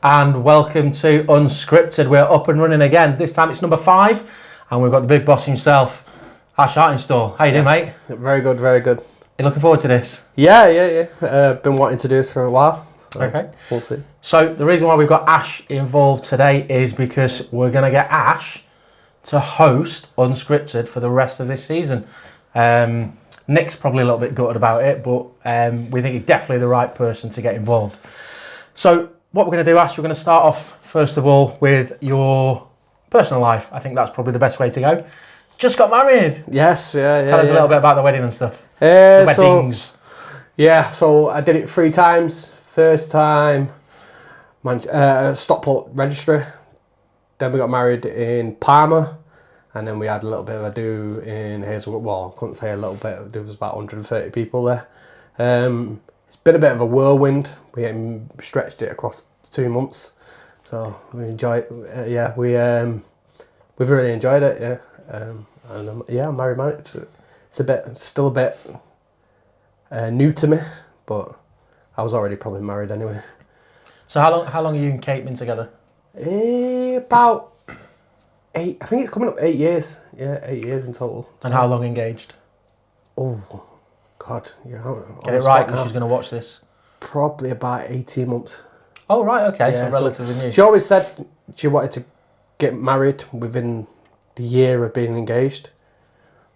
And welcome to Unscripted. We're up and running again. This time it's number 5, and we've got the big boss himself, Ash Artingstall. How you doing, mate? Very good, very good. You looking forward to this? Yeah. Been wanting to do this for a while. So Okay. We'll see. So the reason why we've got Ash involved today is because we're going to get Ash to host Unscripted for the rest of this season. Nick's probably a little bit gutted about it, but we think he's definitely the right person to get involved. So what we're going to do, Ash, we're going to start off, first of all, with your personal life. I think that's probably the best way to go. Just got married. Yes, yeah. Tell us a little bit about the wedding and stuff. The weddings. So I did it 3 times. First time, Stockport registry. Then we got married in Parma. And then we had a little bit of a do in Hazelwood. Well, I couldn't say a little bit. There was about 130 people there. It's been a bit of a whirlwind. We stretched it across 2 months. So we enjoyed it. We've really enjoyed it, yeah. I'm married. It's still a bit new to me, but I was already probably married anyway. So how long are you and Kate been together? About 8. I think it's coming up 8 years. Yeah, 8 years in total. And how long engaged? Oh, God. Yeah, get it right, because she's going to watch this. Probably about 18 months. Oh, right, okay, Yeah, so relatively new. She always said she wanted to get married within the year of being engaged.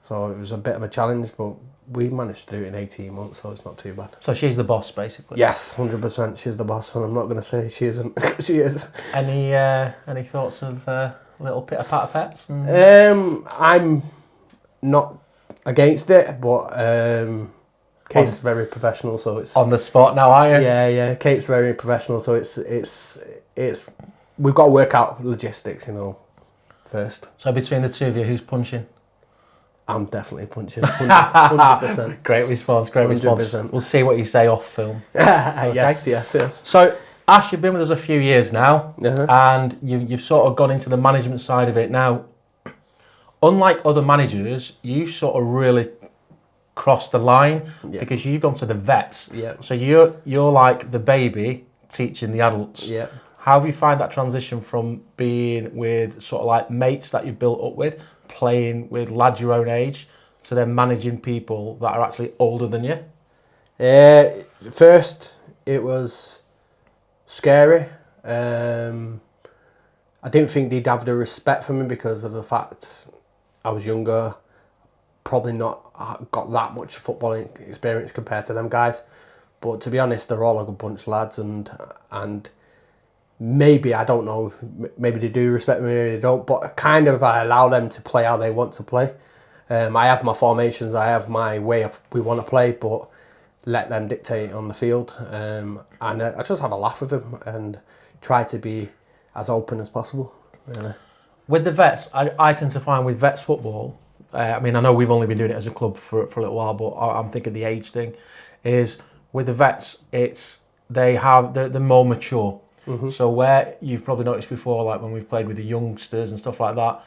So it was a bit of a challenge, but we managed to do it in 18 months, so it's not too bad. So she's the boss, basically? Yes, 100%. She's the boss, and I'm not going to say she isn't. She is. Any thoughts of little pitter-patter pets? I'm not against it, but Kate's very professional, so it's on the spot now, are you? Yeah. Kate's very professional, so it's we've got to work out logistics, first. So between the two of you, who's punching? I'm definitely punching. 100%. Great response. 100%. We'll see what you say off film. Okay? Yes. So, Ash, you've been with us a few years now, Uh-huh. and you've sort of gone into the management side of it. Now, unlike other managers, you've sort of really crossed the line because you've gone to the vets. Yeah. So you're like the baby teaching the adults. Yeah. How have you found that transition from being with sort of like mates that you've built up with, playing with lads your own age, to then managing people that are actually older than you? First, it was scary. I didn't think they'd have the respect for me because of the fact I was younger, probably not got that much footballing experience compared to them guys. But to be honest, they're all a good bunch of lads, and maybe, I don't know, maybe they do respect me, maybe they don't, but kind of I allow them to play how they want to play. I have my formations, I have my way of we want to play, but let them dictate on the field. And I just have a laugh with them and try to be as open as possible, really. With the vets, I tend to find with vets football, I know we've only been doing it as a club for a little while, but I'm thinking the age thing is with the vets, they're more mature. Mm-hmm. So where you've probably noticed before, like when we've played with the youngsters and stuff like that,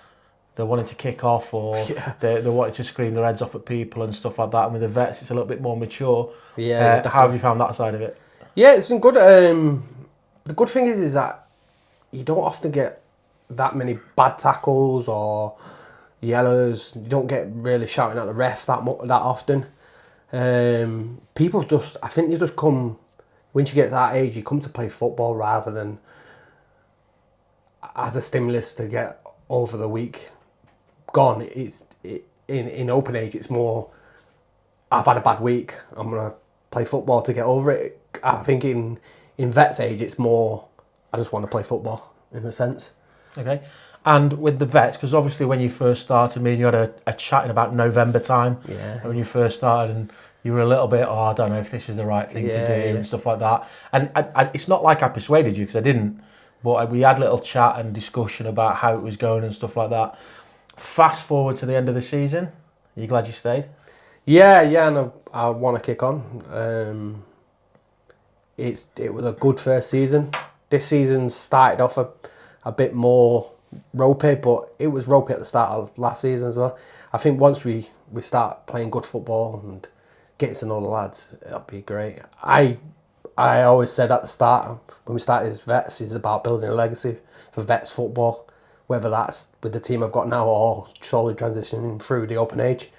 they're wanting to kick off or they're wanting to scream their heads off at people and stuff like that. And with the vets, it's a little bit more mature. Yeah. How have you found that side of it? Yeah, it's been good. The good thing is that you don't often get that many bad tackles or yellows. You don't get really shouting at the ref that often. People I think they just come. Once you get to that age, you come to play football rather than as a stimulus to get over the week gone. In open age, it's more, I've had a bad week, I'm going to play football to get over it. I think in vets age, it's more, I just want to play football, in a sense. Okay. And with the vets, because obviously when you first started, me and you had a chat in about November time. Yeah. When you first started, and you were a little bit, I don't know if this is the right thing to do and stuff like that. And I, it's not like I persuaded you, because I didn't. But we had a little chat and discussion about how it was going and stuff like that. Fast forward to the end of the season. Are you glad you stayed? Yeah, and I want to kick on. It was a good first season. This season started off a bit more ropey, but it was ropey at the start of last season as well. I think once we start playing good football and getting to know the lads, it'll be great. I I always said at the start, when we started as Vets, is about building a legacy for Vets football, whether that's with the team I've got now or slowly transitioning through the open age.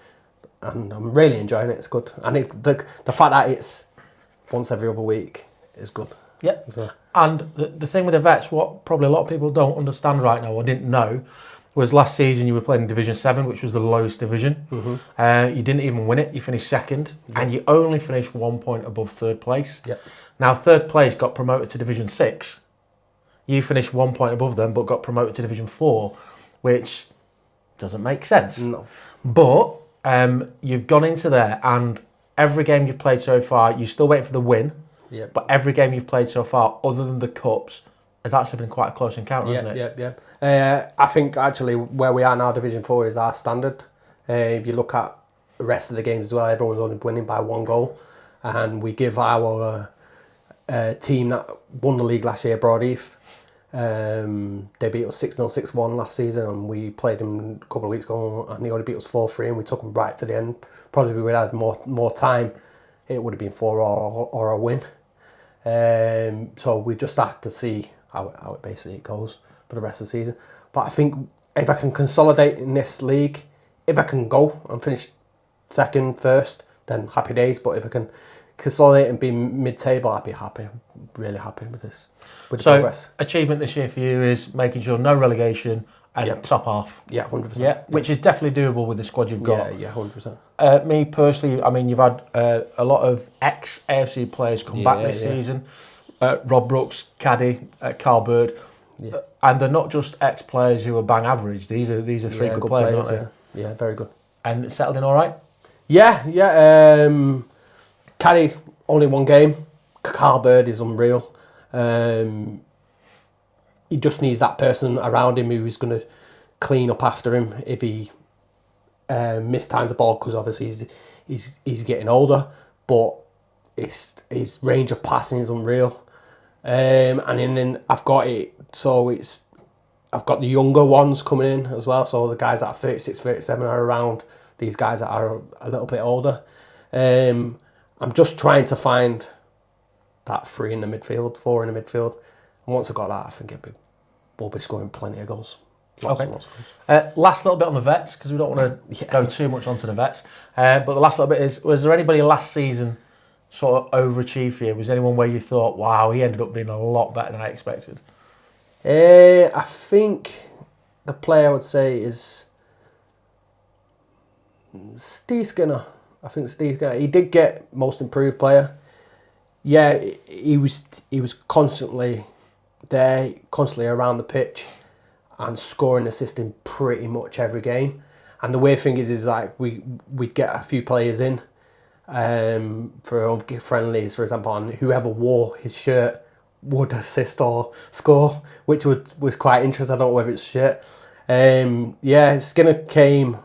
And I'm really enjoying it. It's good. And the fact that it's once every other week is good. Yeah. So. And the thing with the Vets, what probably a lot of people don't understand right now or didn't know, was last season you were playing in Division 7, which was the lowest division. You didn't even win it. You finished second, and you only finished 1 point above third place. Yep. Now, third place got promoted to Division 6. You finished 1 point above them, but got promoted to Division 4, which doesn't make sense. No. But you've gone into there, and every game you've played so far, you're still waiting for the win. Yep. But every game you've played so far, other than the Cups, has actually been quite a close encounter, hasn't it? Yeah. I think actually where we are now, Division 4 is our standard. If you look at the rest of the games as well, everyone's only winning by 1 goal. And we give our team that won the league last year, Broadheath, they beat us 6-0, 6-1 last season, and we played them a couple of weeks ago and they only beat us 4-3, and we took them right to the end. Probably if we had more time, it would have been 4 or a win. So we just have to see how it basically goes for the rest of the season. But I think if I can consolidate in this league, if I can go and finish second, first, then happy days. But if I can consolidate and be mid-table, I'd be happy, really happy with this, with the progress. Achievement this year for you is making sure no relegation and top half. Yeah, 100%. Yeah, which is definitely doable with the squad you've got. Yeah, 100%. Me personally, I mean, you've had a lot of ex-AFC players come back this season. Rob Brooks, Caddy, Carl Bird. Yeah. And they're not just ex-players who are bang average. These are 3 good players, aren't they? Yeah, very good. And settled in all right? Yeah. Caddy, only 1 game. Carl Bird is unreal. He just needs that person around him who's going to clean up after him if he mistimes the ball, because obviously he's getting older, but his range of passing is unreal. And then I've got it, so I've got the younger ones coming in as well, so the guys that are 36, 37 are around these guys that are a little bit older. I'm just trying to find that 3 in the midfield, 4 in the midfield. And once I've got that, I think we'll be scoring plenty of goals. Lots of goals. Last little bit on the Vets, because we don't want to go too much onto the Vets. But the last little bit is, was there anybody last season sort of overachieved for you? Was there anyone where you thought, wow, he ended up being a lot better than I expected? I think the player I would say is Steve Skinner. I think Steve Skinner. He did get most improved player. Yeah, he was constantly there, constantly around the pitch and scoring, assisting pretty much every game. And the weird thing is like we'd get a few players in for friendlies, for example, and whoever wore his shirt would assist or score, which was quite interesting. I don't know whether it's shirt. Skinner came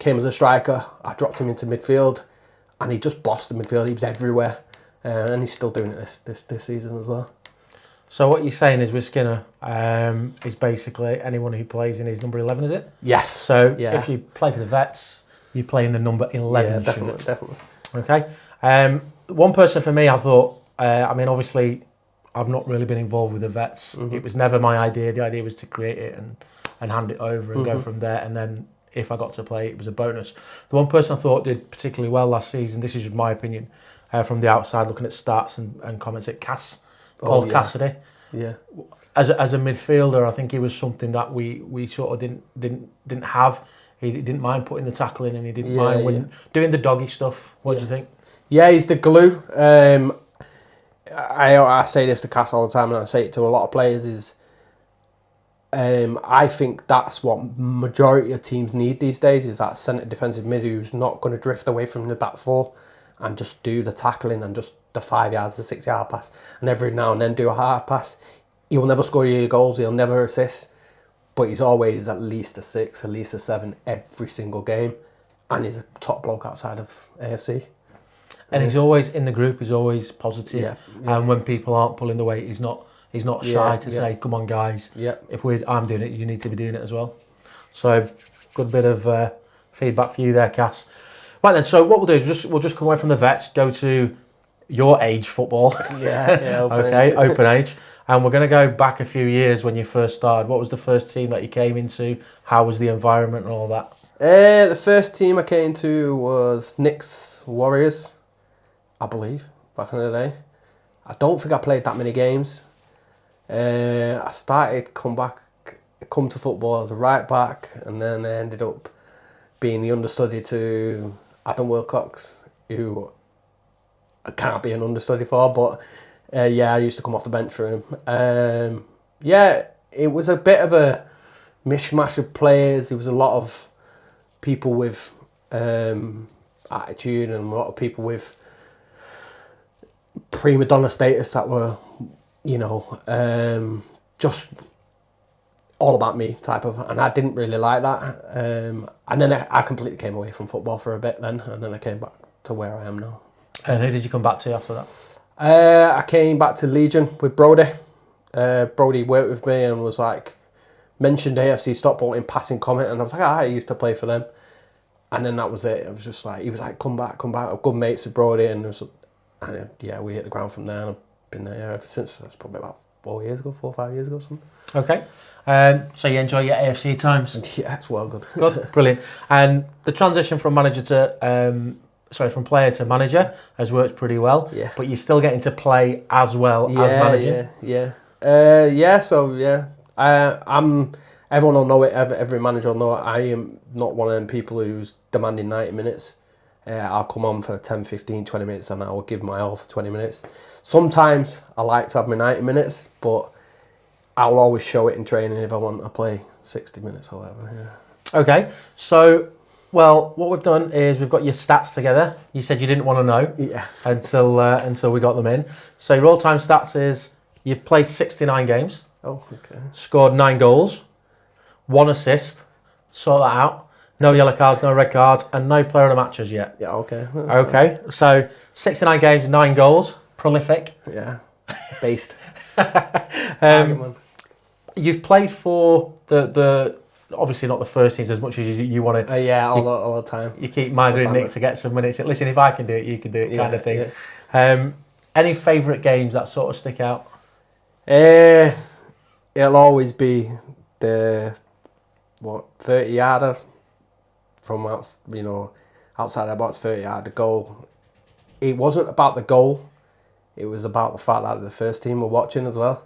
as a striker. I dropped him into midfield, and he just bossed the midfield. He was everywhere, and he's still doing it this season as well. So what you're saying is with Skinner, is basically anyone who plays in his number 11, is it? Yes. So if you play for the Vets, you play in the number 11 shirt. Definitely. Okay. One person for me, I thought, obviously, I've not really been involved with the Vets. Mm-hmm. It was never my idea. The idea was to create it and hand it over and go from there. And then if I got to play, it was a bonus. The one person I thought did particularly well last season, this is just my opinion, from the outside, looking at stats and comments, at Paul Cassidy. Yeah. As a midfielder, I think he was something that we sort of didn't have. He didn't mind putting the tackle in, and he didn't mind doing the doggy stuff. What do you think? Yeah, he's the glue. I say this to Cass all the time, and I say it to a lot of players, is I think that's what majority of teams need these days, is that centre defensive mid who's not going to drift away from the back 4 and just do the tackling and just the 5 yards, the 6 yard pass, and every now and then do a hard pass. He will never score you goals, he'll never assist, but he's always at least a 6, at least a 7 every single game, and he's a top bloke outside of AFC. And he's always in the group, he's always positive. And when people aren't pulling the weight, he's not shy to say, come on guys, if I'm doing it, you need to be doing it as well. So good bit of feedback for you there, Cass. Right then, so what we'll do is we'll just come away from the Vets, go to your age football. Yeah, Okay, open age. And we're going to go back a few years when you first started. What was the first team that you came into? How was the environment and all that? The first team I came to was Knicks Warriors, I believe, back in the day. I don't think I played that many games. I started come to football as a right back, and then I ended up being the understudy to Adam Wilcox, who I can't be an understudy for, but I used to come off the bench for him. It was a bit of a mishmash of players. There was a lot of people with attitude and a lot of people with prima donna status that were, just all about me type of, and I didn't really like that. And then I completely came away from football for a bit then, and then I came back to where I am now. And who did you come back to after that? I came back to Legion with Brody. Brody worked with me and was like, mentioned AFC Stockport in passing comment, and I was like, I used to play for them. And then that was it. I was just like, he was like, come back. I'm good mates with Brody, and we hit the ground from there, and I've been there ever since. That's probably about 4 or 5 years ago, something. Okay. So you enjoy your AFC times? Yeah, it's well good. Good, brilliant. And the transition from from player to manager has worked pretty well. Yeah. But you're still getting to play as well as manager. Everyone will know it. Every manager will know it. I am not one of them people who's demanding 90 minutes. I'll come on for 10, 15, 20 minutes, and I'll give my all for 20 minutes. Sometimes I like to have my 90 minutes, but I'll always show it in training if I want to play 60 minutes or whatever. Yeah. Okay, so, what we've done is we've got your stats together. You said you didn't want to know until we got them in. So your all-time stats is you've played 69 games. Oh, okay. Scored 9 goals, 1 assist. Sort that out. No yellow cards, no red cards, and no player of the match as yet. Yeah, okay. Okay, so 69 games, 9 goals. Prolific. Yeah, based. You've played for the obviously not the first teams as much as you want to. All the time. You keep Mither and Nick to get some minutes. Listen, if I can do it, you can do it, kind of thing. Yeah. Any favourite games that sort of stick out? It'll always be the 30-yarder from outside the box, 30-yarder goal. It wasn't about the goal. It was about the fact that the first team were watching as well,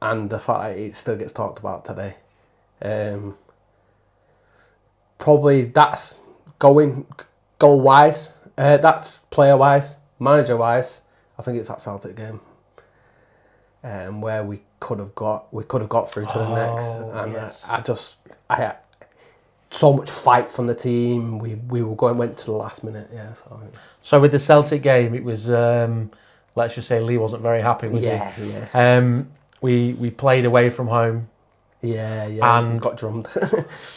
and the fact that it still gets talked about today. Probably that's goal-wise. That's player-wise. Manager-wise, I think it's that Celtic game, where we could have got through to the next, and yes. I had so much fight from the team. We went to the last minute. Yeah. So with the Celtic game, it was. Let's just say Lee wasn't very happy, was he? Yeah. We played away from home. Yeah. And got drummed.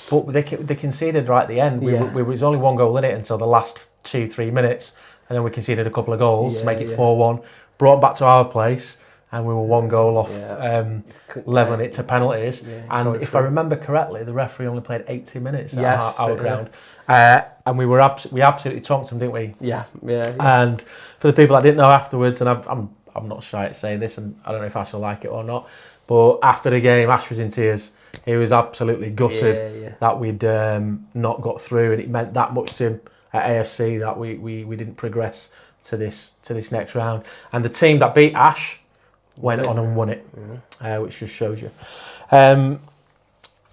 But they conceded right at the end. We was only 1 goal in it until the last 2-3 minutes, and then we conceded a couple of goals to make it 4-1. Brought back to our place, and we were 1 goal off leveling it to penalties. Yeah, and if I remember correctly, the referee only played 80 minutes at our ground. And we absolutely tonked them, didn't we? Yeah. And for the people that didn't know afterwards, and I'm not shy to say this, and I don't know if Ash will like it or not, but after the game, Ash was in tears. He was absolutely gutted that we'd not got through, and it meant that much to him at AFC that we didn't progress to this next round. And the team that beat Ash went on and won it, which just shows you.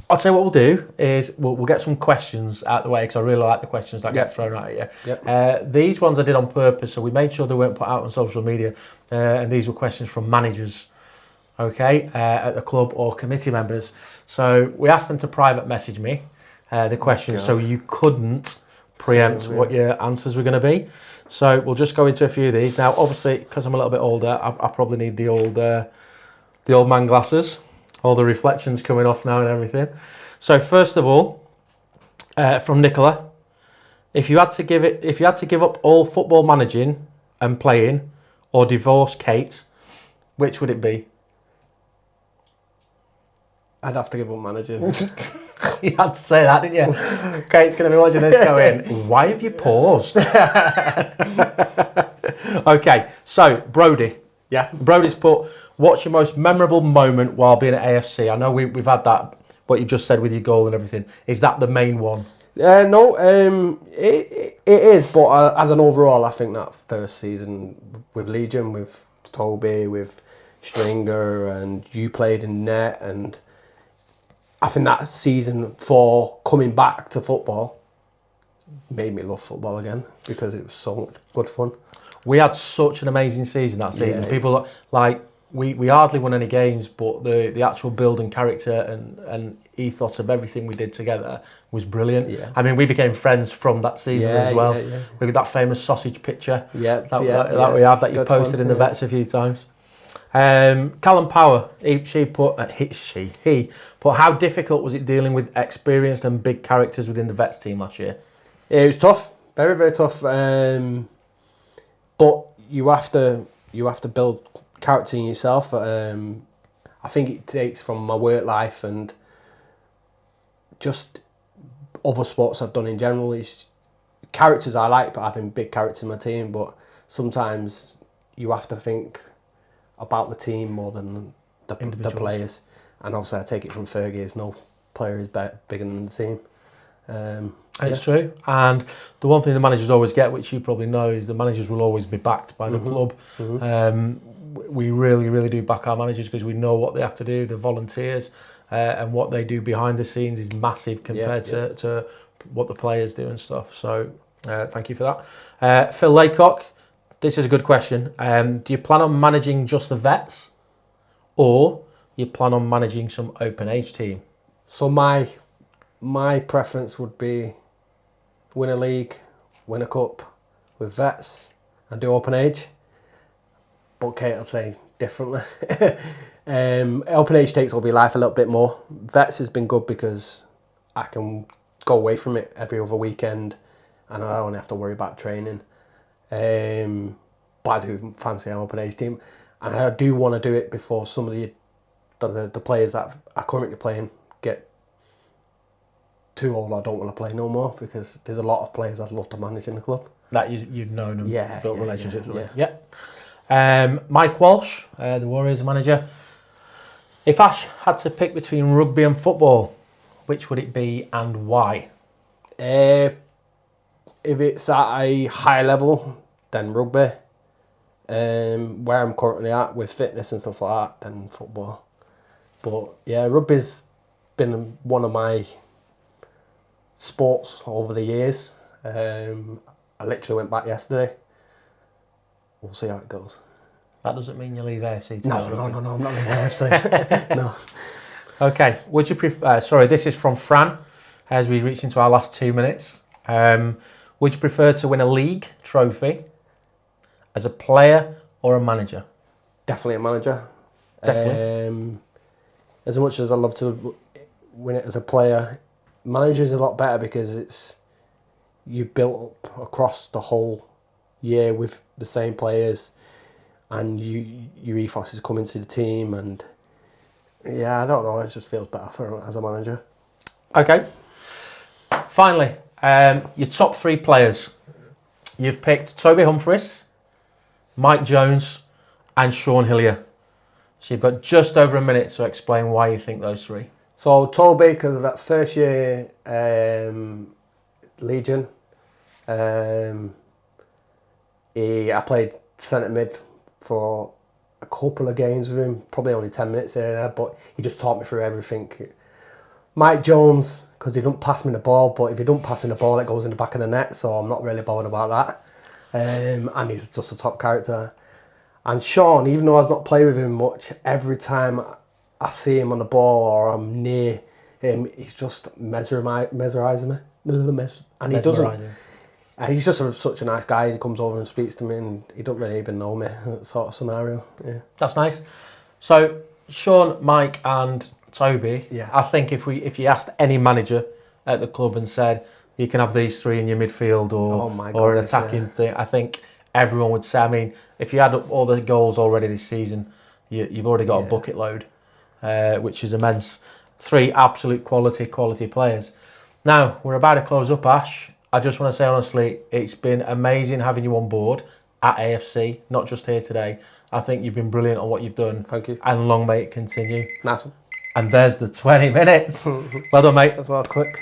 I'll tell you what we'll do is we'll get some questions out of the way, because I really like the questions that get thrown at you. Yep. These ones I did on purpose, so we made sure they weren't put out on social media, and these were questions from managers, at the club or committee members. So we asked them to private message me the questions, so you couldn't preempt what your answers were going to be. So we'll just go into a few of these. Now, obviously, because I'm a little bit older, I probably need the old man glasses. All the reflections coming off now and everything. So first of all, from Nicola, if you had to give up all football managing and playing, or divorce Kate, which would it be? I'd have to give up managing. You had to say that, didn't you? Kate's going to be watching this going, why have you paused? Okay, so Brodie. Yeah. Brodie's put, what's your most memorable moment while being at AFC? I know we've had that, what you just said with your goal and everything. Is that the main one? No, it is, but as an overall, I think that first season with Legion, with Toby, with Stringer, and you played in net, and I think that season for coming back to football made me love football again because it was so much good fun. We had such an amazing season that season. Yeah. People like we hardly won any games, but the actual build and character and ethos of everything we did together was brilliant. Yeah. I mean, we became friends from that season as well. Yeah. With that famous sausage picture that we have that you've posted fun, in the Vets a few times. Callum Power, he put how difficult was it dealing with experienced and big characters within the Vets team last year? It was tough, very, very tough. But you have to build character in yourself. I think it takes from my work life and just other sports I've done in general. Is characters I like, but having big characters in my team. But sometimes you have to think about the team more than the players. And obviously I take it from Fergie, there's no player is bigger than the team. It's true. And the one thing the managers always get, which you probably know, is the managers will always be backed by the club. We really, really do back our managers because we know what they have to do, the volunteers, and what they do behind the scenes is massive compared to what the players do and stuff. So thank you for that. Phil Laycock, this is a good question. Do you plan on managing just the Vets, or you plan on managing some open age team? So my preference would be win a league, win a cup with Vets and do open age. But Kate will say differently. Open age takes over your life a little bit more. Vets has been good because I can go away from it every other weekend and I don't have to worry about training. But I do fancy an open age team. And I do want to do it before some of the players that are currently playing get too old. I don't want to play no more because there's a lot of players I'd love to manage in the club. That you've known and built relationships with. Yeah. Mike Walsh, the Warriors manager. If Ash had to pick between rugby and football, which would it be and why? If it's at a high level, then rugby. Where I'm currently at with fitness and stuff like that, then football. But yeah, rugby's been one of my sports over the years. I literally went back yesterday. We'll see how it goes. That doesn't mean you leave AFC to No, I'm not leaving AFC. No. Okay, would you prefer... sorry, this is from Fran, as we reach into our last 2 minutes. Would you prefer to win a league trophy as a player or a manager? Definitely a manager. Definitely. As much as I love to win it as a player, manager is a lot better because you've built up across the whole year with the same players and your ethos is coming to the team and yeah, I don't know, it just feels better as a manager. Okay. Finally, your top 3 players. You've picked Toby Humphries, Mike Jones and Sean Hillier. So you've got just over a minute to explain why you think those 3. So Toby, because of that first year Legion, I played centre mid for a couple of games with him, probably only 10 minutes here and there, but he just taught me through everything. Mike Jones, because he don't pass me the ball, but if he don't pass me the ball, it goes in the back of the net, so I'm not really bothered about that. And he's just a top character. And Sean, even though I've not played with him much, every time I see him on the ball or I'm near him, he's just mesmerising me. And he doesn't. And he's just such a nice guy. He comes over and speaks to me, and he don't really even know me. That sort of scenario. Yeah, that's nice. So Sean, Mike, and Toby. Yes. I think if you asked any manager at the club and said you can have these 3 in your midfield or an attacking thing, I think everyone would say. I mean, if you add up all the goals already this season, you've already got a bucket load, which is immense. 3 absolute quality players. Now, we're about to close up, Ash. I just want to say honestly, it's been amazing having you on board at AFC, not just here today. I think you've been brilliant on what you've done. Thank you. And long may it continue. Nice one. And there's the 20 minutes. Well done, mate. That's well quick.